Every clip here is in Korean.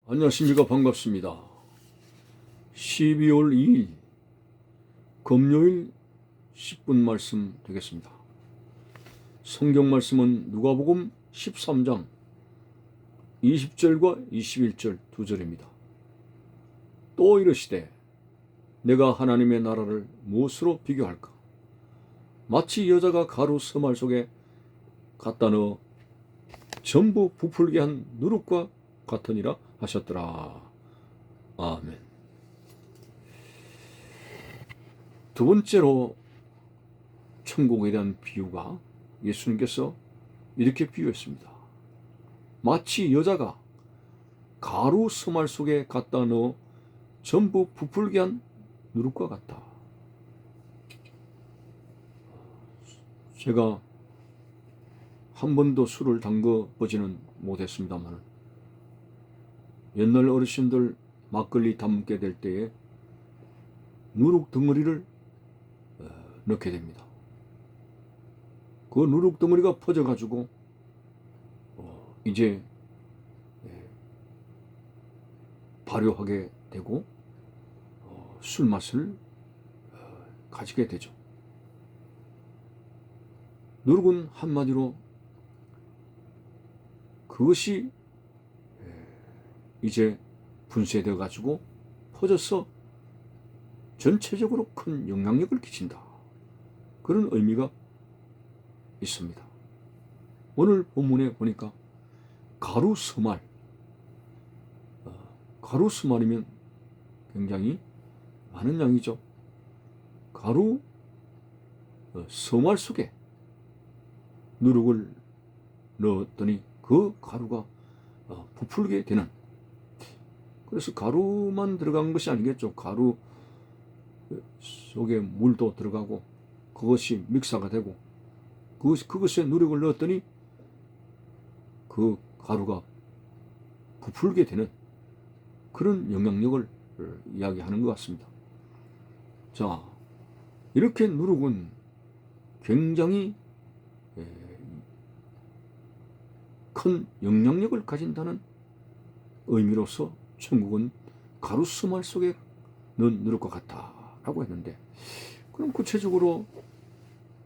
안녕하십니까. 반갑습니다. 12월 2일 금요일 10분 말씀 되겠습니다. 성경 말씀은 누가복음 13장 20절과 21절 두 절입니다. 또 이르시되 내가 하나님의 나라를 무엇으로 비교할까? 마치 여자가 가루 서말 속에 갖다 넣어 전부 부풀게 한 누룩과 같으니라 하셨더라. 아멘. 두 번째로 천국에 대한 비유가 예수님께서 이렇게 비유했습니다. 마치 여자가 가루 서말 속에 갖다 넣어 전부 부풀게 한 누룩과 같다. 제가 한 번도 술을 담궈 보지는 못했습니다만 옛날 어르신들 막걸리 담게 될 때에 누룩 덩어리를 넣게 됩니다. 그 누룩 덩어리가 퍼져가지고 이제 발효하게 되고 술 맛을 가지게 되죠. 누룩은 한마디로 그것이 이제 분쇄되어 가지고 퍼져서 전체적으로 큰 영향력을 끼친다. 그런 의미가 있습니다. 오늘 본문에 보니까 가루 서말, 가루 서말이면 굉장히 많은 양이죠. 가루 서말 속에 누룩을 넣었더니 그 가루가 부풀게 되는, 그래서 가루만 들어간 것이 아니겠죠. 가루 속에 물도 들어가고 그것이 믹사가 되고 그것에 누룩을 넣었더니 그 가루가 부풀게 되는 그런 영향력을 이야기하는 것 같습니다. 자, 이렇게 누룩은 굉장히 큰 영향력을 가진다는 의미로서 천국은 가루 서말 속에 넣은 누룩과 같다라고 했는데, 그럼 구체적으로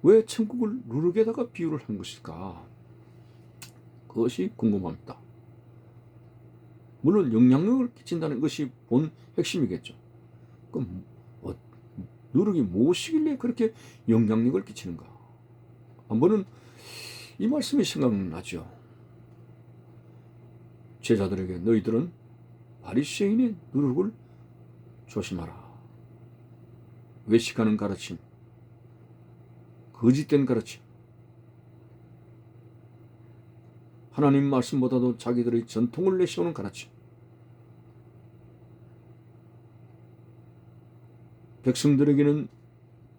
왜 천국을 누룩에다가 비유를 한 것일까? 그것이 궁금합니다. 물론 영향력을 끼친다는 것이 본 핵심이겠죠. 그럼 누룩이 무엇이길래 그렇게 영향력을 끼치는가? 한 번은 이 말씀이 생각나죠. 제자들에게 너희들은 바리새인의 누룩을 조심하라. 외식하는 가르침, 거짓된 가르침, 하나님 말씀보다도 자기들의 전통을 내세우는 가르침, 백성들에게는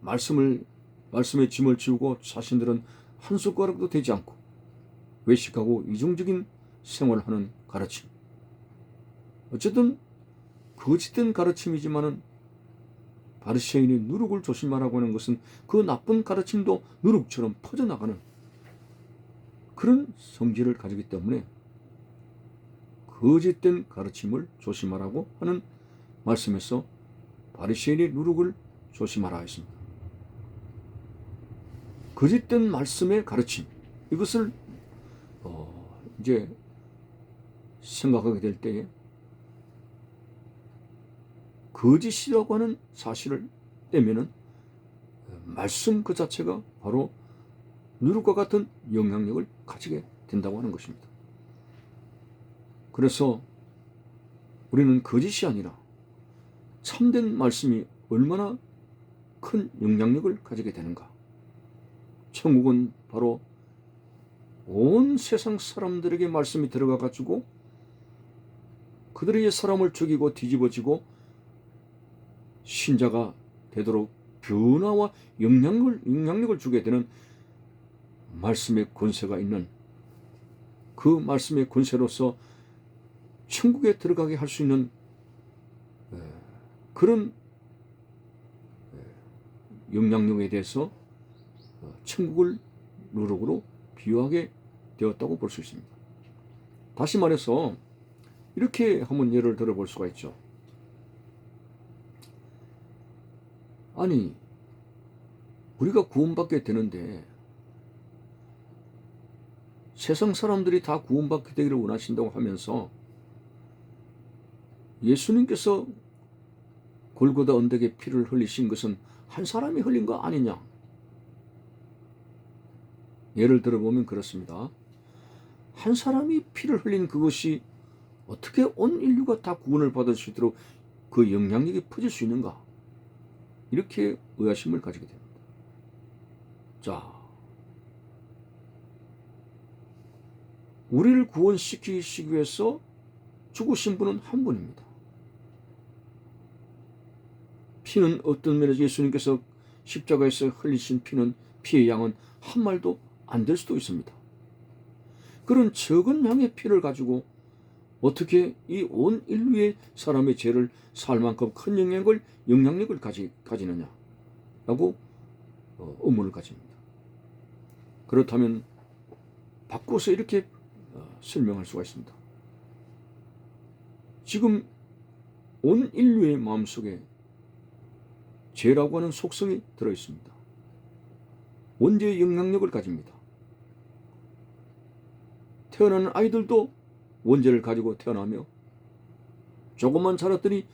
말씀의 짐을 지우고 자신들은 한 숟가락도 되지 않고 외식하고 이중적인 생활을 하는 가르침. 어쨌든 거짓된 가르침이지만은 바리새인의 누룩을 조심하라고 하는 것은 그 나쁜 가르침도 누룩처럼 퍼져나가는 그런 성질을 가지기 때문에 거짓된 가르침을 조심하라고 하는 말씀에서 바리새인의 누룩을 조심하라 했습니다. 거짓된 말씀의 가르침, 이것을 이제 생각하게 될 때에 거짓이라고 하는 사실을 떼면은 말씀 그 자체가 바로 누룩과 같은 영향력을 가지게 된다고 하는 것입니다. 그래서 우리는 거짓이 아니라 참된 말씀이 얼마나 큰 영향력을 가지게 되는가. 천국은 바로 온 세상 사람들에게 말씀이 들어가 가지고 그들에게 사람을 죽이고 뒤집어지고 신자가 되도록 변화와 영향력을 주게 되는 말씀의 권세가 있는, 그 말씀의 권세로서 천국에 들어가게 할 수 있는 그런 영향력에 대해서 천국을 누룩으로 비유하게 되었다고 볼 수 있습니다. 다시 말해서 이렇게 한번 예를 들어볼 수가 있죠. 아니, 우리가 구원받게 되는데 세상 사람들이 다 구원받게 되기를 원하신다고 하면서 예수님께서 골고다 언덕에 피를 흘리신 것은 한 사람이 흘린 거 아니냐? 예를 들어보면 그렇습니다. 한 사람이 피를 흘린 그것이 어떻게 온 인류가 다 구원을 받을 수 있도록 그 영향력이 퍼질 수 있는가? 이렇게 의아심을 가지게 됩니다. 자, 우리를 구원시키시기 위해서 죽으신 분은 한 분입니다. 피는 어떤 면에서 예수님께서 십자가에서 흘리신 피의 양은 한 말도 안 될 수도 있습니다. 그런 적은 양의 피를 가지고 어떻게 이 온 인류의 사람의 죄를 살 만큼 큰 영향력을 가지느냐라고 의문을 가집니다. 그렇다면 바꿔서 이렇게 설명할 수가 있습니다. 지금 온 인류의 마음속에 죄라고 하는 속성이 들어있습니다. 원죄의 영향력을 가집니다. 태어나는 아이들도 원죄를 가지고 태어나며 조금만 자랐더니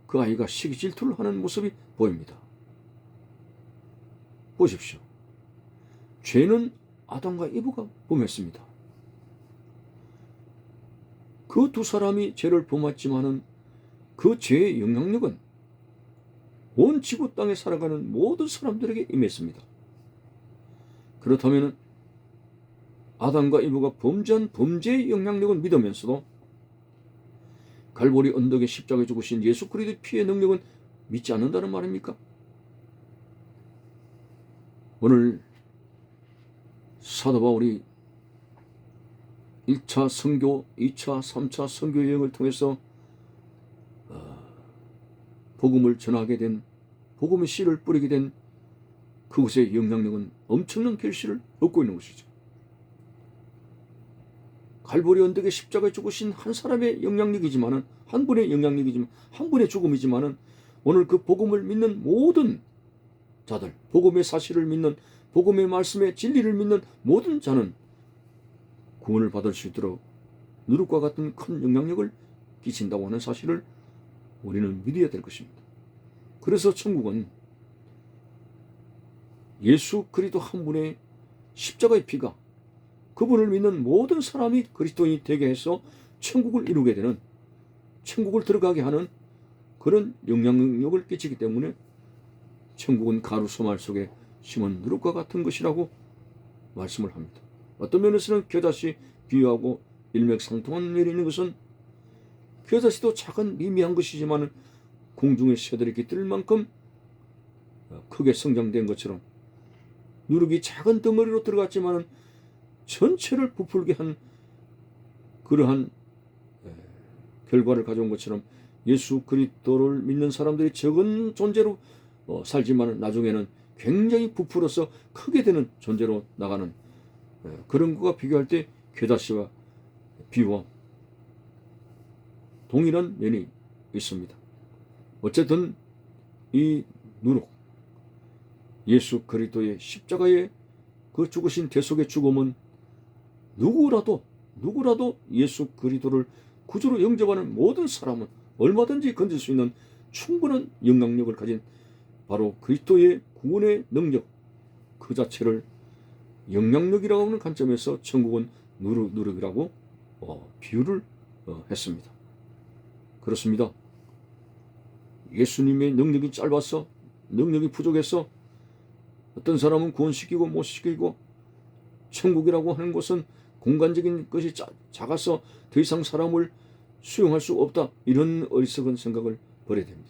그 아이가 시기 질투를 하는 모습이 보입니다. 보십시오. 죄는 아담과 이브가 범했습니다. 그 두 사람이 죄를 범했지만은 그 죄의 영향력은 온 지구 땅에 살아가는 모든 사람들에게 임했습니다. 그렇다면 아담과 이브가 범죄한 범죄의 영향력은 믿으면서도 갈보리 언덕에 십자가에 죽으신 예수 그리스도의 피의 능력은 믿지 않는다는 말입니까? 오늘 사도 바울이 1차 선교, 2차, 3차 선교 여행을 통해서 복음을 전하게 된, 복음의 씨를 뿌리게 된 그곳의 영향력은 엄청난 결실을 얻고 있는 것이죠. 갈보리 언덕에 십자가에 죽으신 한 사람의 영향력이지만은, 한 분의 영향력이지만, 한 분의 죽음이지만은 오늘 그 복음을 믿는 모든 자들, 복음의 사실을 믿는, 복음의 말씀의 진리를 믿는 모든 자는 구원을 받을 수 있도록 누룩과 같은 큰 영향력을 끼친다고 하는 사실을 우리는 믿어야 될 것입니다. 그래서 천국은 예수 그리스도 한 분의 십자가의 피가 그분을 믿는 모든 사람이 그리스도인이 되게 해서 천국을 이루게 되는, 천국을 들어가게 하는 그런 영향력을 끼치기 때문에 천국은 가루 소말 속에 심은 누룩과 같은 것이라고 말씀을 합니다. 어떤 면에서는 겨자씨 비유하고 일맥상통한 면이 있는 것은, 겨자씨도 작은 미미한 것이지만 공중의 새들이 깃들 만큼 크게 성장된 것처럼 누룩이 작은 덩어리로 들어갔지만 전체를 부풀게 한 그러한 결과를 가져온 것처럼 예수 그리스도를 믿는 사람들이 적은 존재로 살지만 나중에는 굉장히 부풀어서 크게 되는 존재로 나가는 그런 것과 비교할 때 겨자씨와 비유와 동일한 면이 있습니다. 어쨌든 이 누룩, 예수 그리스도의 십자가의 그 죽으신 대속의 죽음은 누구라도 예수 그리스도를 구주로 영접하는 모든 사람은 얼마든지 건질 수 있는 충분한 영향력을 가진 바로 그리스도의 구원의 능력 그 자체를 영향력이라고 하는 관점에서 천국은 누룩이라고 비유를 했습니다. 그렇습니다. 예수님의 능력이 짧아서, 능력이 부족해서 어떤 사람은 구원시키고 못 시키고, 천국이라고 하는 것은 공간적인 것이 작아서 더 이상 사람을 수용할 수 없다, 이런 어리석은 생각을 버려야 됩니다.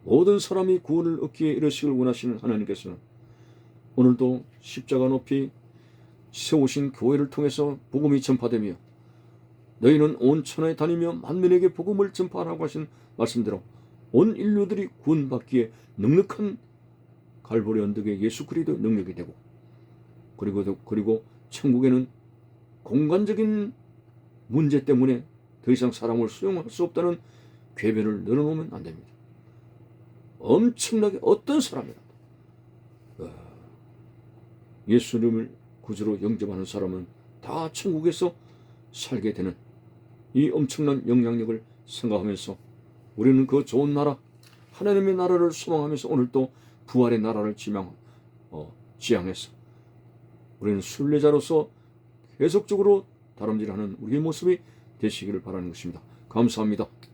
모든 사람이 구원을 얻기에 이르시길 원하시는 하나님께서는 오늘도 십자가 높이 세우신 교회를 통해서 복음이 전파되며 너희는 온 천하에 다니며 만민에게 복음을 전파하라고 하신 말씀대로 온 인류들이 구원받기에 넉넉한 갈보리 언덕의 예수 그리스도의 능력이 되고, 그리고 천국에는 공간적인 문제 때문에 더 더 이상 사람을 수용할 수 없다는 궤변을 늘어놓으면 안 됩니다. 엄청나게 어떤 사람이라도 예수님을 구주로 영접하는 사람은 다 천국에서 살게 되는 이 엄청난 영향력을 생각하면서 우리는 그 좋은 나라, 하나님의 나라를 소망하면서 오늘도 부활의 나라를 지향해서 우리는 순례자로서 계속적으로 다름질하는 우리의 모습이 되시기를 바라는 것입니다. 감사합니다.